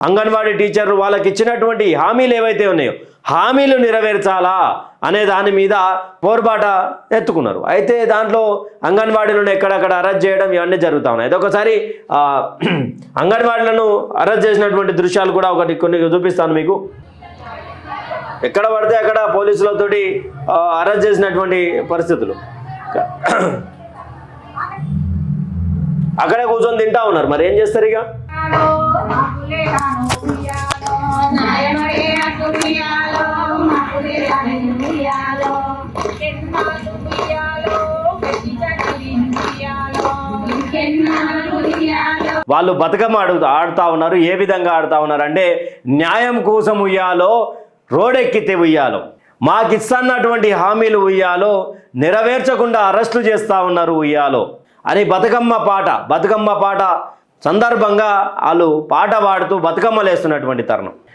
అంగన్వాడీ టీచర్లు వాళ్ళకి ఇచ్చినటువంటి హామీలు ఏవైతే ఉన్నాయో హామీలు నెరవేర్చాలా అనే దాని మీద పోరుబాట ఎత్తుకున్నారు. అయితే దాంట్లో అంగన్వాడీలను ఎక్కడక్కడ అరెస్ట్ చేయడం ఇవన్నీ జరుగుతూ ఉన్నాయి. ఒకసారి అంగన్వాడీలను అరెస్ట్ చేసినటువంటి దృశ్యాలు కూడా కొన్ని చూపిస్తాను మీకు. ఎక్కడ పడితే అక్కడ పోలీసులతోటి అరెస్ట్ చేసినటువంటి పరిస్థితులు. అక్కడే కూర్చొని తింటా ఉన్నారు. మరి ఏం చేస్తారు ఇక? వాళ్ళు బతుకమ్మ ఆడుతూ ఉన్నారు. ఏ విధంగా ఆడుతూ ఉన్నారు అంటే, న్యాయం కోసం ఉయ్యాలో, రోడెక్కితే ఉయ్యాలో, మాకిస్తున్నటువంటి హామీలు ఉయ్యాలో, నెరవేర్చకుండా అరెస్టులు చేస్తూ ఉన్నారు ఉయ్యాలో అని బతుకమ్మ పాట సందర్భంగా వాళ్ళు పాట పాడుతూ బతుకమ్మలు వేస్తున్నటువంటి తరుణం.